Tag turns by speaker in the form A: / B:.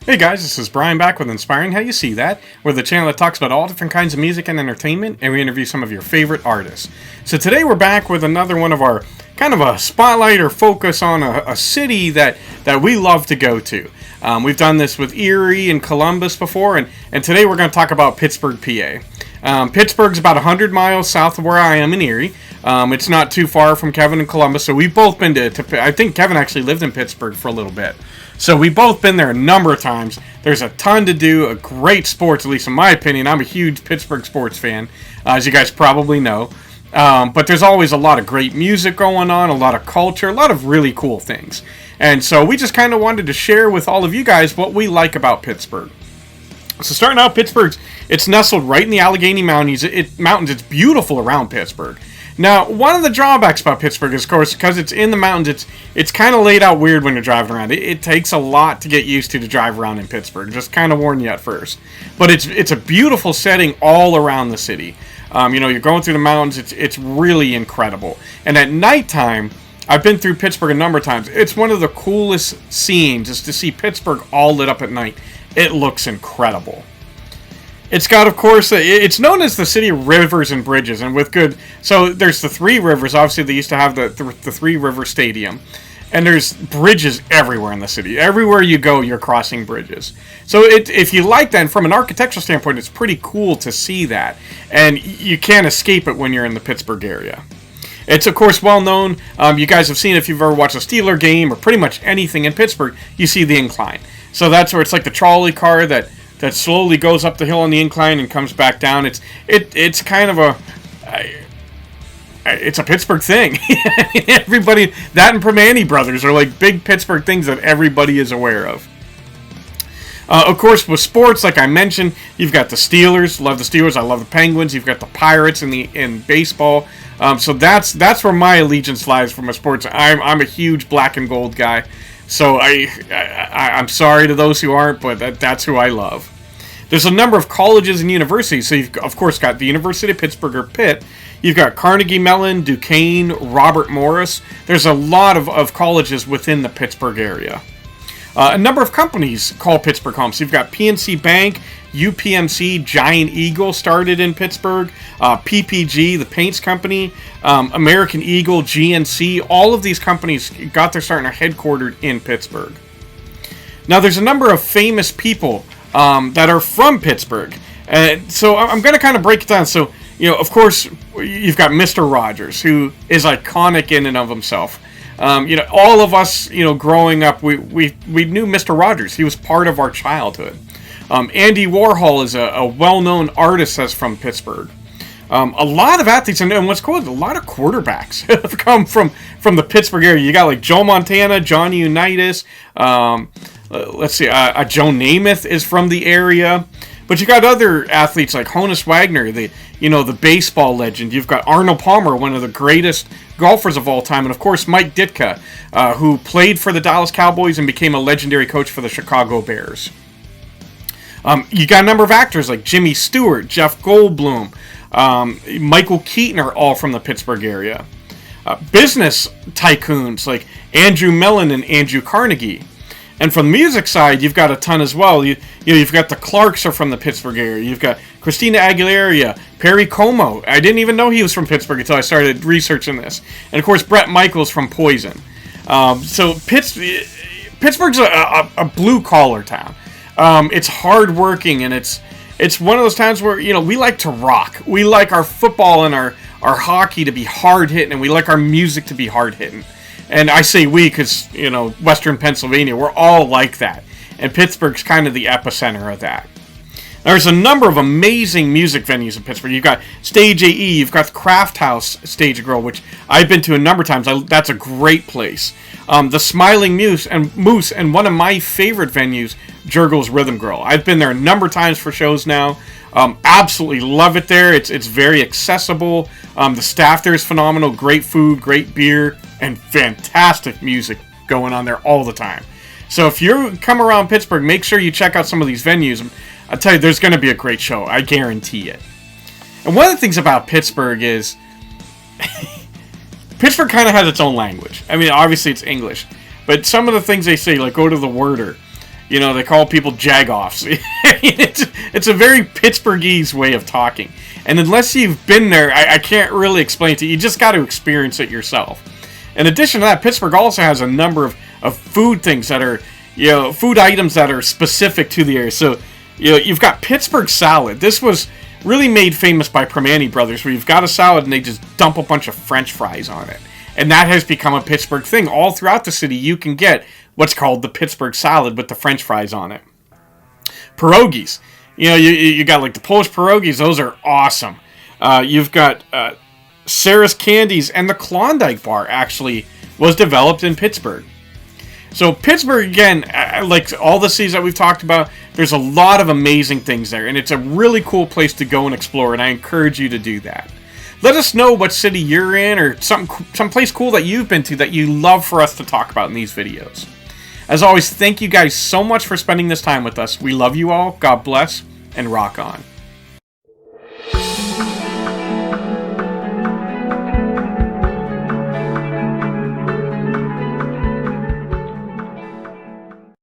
A: Hey guys, this is Brian back with Inspiring How You See That. We're the channel that talks about all different kinds of music and entertainment, and we interview some of your favorite artists. So today we're back with another one of our kind of a spotlight or focus on a city that we love to go to. We've done this with Erie and Columbus before, and today we're going to talk about Pittsburgh, PA. Pittsburgh's about 100 miles south of where I am in Erie. It's not too far from Kevin and Columbus, so we've both been to I think Kevin actually lived in Pittsburgh for a little bit. So we've both been there a number of times. There's a ton to do, a great sports, at least in my opinion. I'm a huge Pittsburgh sports fan, as you guys probably know. But there's always a lot of great music going on, a lot of culture, a lot of really cool things. And so we just kind of wanted to share with all of you guys what we like about Pittsburgh. So starting out, Pittsburgh, it's nestled right in the Allegheny Mountains. It's beautiful around Pittsburgh. Now, one of the drawbacks about Pittsburgh is, of course, because it's in the mountains, it's kind of laid out weird when you're driving around. It takes a lot to get used to drive around in Pittsburgh. Just kind of warn you at first. But it's a beautiful setting all around the city. You're going through the mountains. It's really incredible. And at nighttime, I've been through Pittsburgh a number of times. It's one of the coolest scenes is to see Pittsburgh all lit up at night. It looks incredible. It's got, of course, it's known as the city of rivers and bridges, and with good. So there's the three rivers. Obviously, they used to have the Three River Stadium, and there's bridges everywhere in the city. Everywhere you go, you're crossing bridges. So if you like that, and from an architectural standpoint, it's pretty cool to see that, and you can't escape it when you're in the Pittsburgh area. It's, of course, well known. You guys have seen, if you've ever watched a Steeler game or pretty much anything in Pittsburgh, you see the incline. So that's where it's like the trolley car that slowly goes up the hill on the incline and comes back down. It's kind of it's a Pittsburgh thing. Everybody, that and Permane Brothers are like big Pittsburgh things that everybody is aware of. Of course, with sports, like I mentioned, you've got the Steelers. Love the Steelers. I love the Penguins. You've got the Pirates in baseball. So that's where my allegiance lies from a sports. I'm a huge black and gold guy. So I'm sorry to those who aren't, but that's who I love. There's a number of colleges and universities. So you've, of course, got the University of Pittsburgh, or Pitt. You've got Carnegie Mellon, Duquesne, Robert Morris. There's a lot of colleges within the Pittsburgh area. A number of companies call Pittsburgh home. So you've got PNC Bank, UPMC, Giant Eagle started in Pittsburgh, PPG, the paints company, American Eagle, GNC. All of these companies got their start and are headquartered in Pittsburgh. Now, there's a number of famous people that are from Pittsburgh. So I'm going to kind of break it down. So, of course, you've got Mr. Rogers, who is iconic in and of himself. All of us, growing up, we knew Mr. Rogers. He was part of our childhood. Andy Warhol is a well-known artist that's from Pittsburgh. A lot of athletes, and what's cool is a lot of quarterbacks have come from the Pittsburgh area. You got like Joe Montana, Johnny Unitas. Let's see, Joe Namath is from the area. But you got other athletes like Honus Wagner, the baseball legend. You've got Arnold Palmer, one of the greatest golfers of all time, and of course Mike Ditka, who played for the Dallas Cowboys and became a legendary coach for the Chicago Bears. You got a number of actors like Jimmy Stewart, Jeff Goldblum, Michael Keaton are all from the Pittsburgh area. Business tycoons like Andrew Mellon and Andrew Carnegie. And from the music side, you've got a ton as well. You've got the Clarks are from the Pittsburgh area. You've got CHRISTINA Aguilera, Perry Como. I didn't even know he was from Pittsburgh until I started researching this. And of course, Bret Michaels from Poison. So Pittsburgh's a blue-collar town. It's hardworking, and it's one of those times where we like to rock. We like our football and our hockey to be hard-hitting, and we like our music to be hard-hitting. And I say we because, Western Pennsylvania, we're all like that. And Pittsburgh's kind of the epicenter of that. There's a number of amazing music venues in Pittsburgh. You've got Stage AE, you've got the Craft House Stage and Grill, which I've been to a number of times. That's a great place. The Smiling Moose, and one of my favorite venues, Jurgle's Rhythm Grill. I've been there a number of times for shows now. Absolutely love it there. It's very accessible. The staff there is phenomenal. Great food, great beer, and fantastic music going on there all the time. So if you come around Pittsburgh, make sure you check out some of these venues. I'll tell you, there's going to be a great show. I guarantee it. And one of the things about Pittsburgh is Pittsburgh kind of has its own language. I mean, obviously it's English. But some of the things they say, like go to the Worder, You know, they call people jagoffs. It's a very Pittsburghese way of talking. And unless you've been there, I can't really explain it to you. You just got to experience it yourself. In addition to that, Pittsburgh also has a number of food things that are, food items that are specific to the area. So, you've got Pittsburgh salad. This was really made famous by Primanti Brothers, where you've got a salad and they just dump a bunch of French fries on it. And that has become a Pittsburgh thing. All throughout the city, you can get what's called the Pittsburgh salad with the French fries on it. Pierogies. You got like the Polish pierogies. Those are awesome. You've got Sarah's Candies, and the Klondike Bar actually was developed in Pittsburgh. So Pittsburgh, again, like all the cities that we've talked about, there's a lot of amazing things there. And it's a really cool place to go and explore. And I encourage you to do that. Let us know what city you're in or some place cool that you've been to that you love for us to talk about in these videos. As always, thank you guys so much for spending this time with us. We love you all. God bless, and rock on.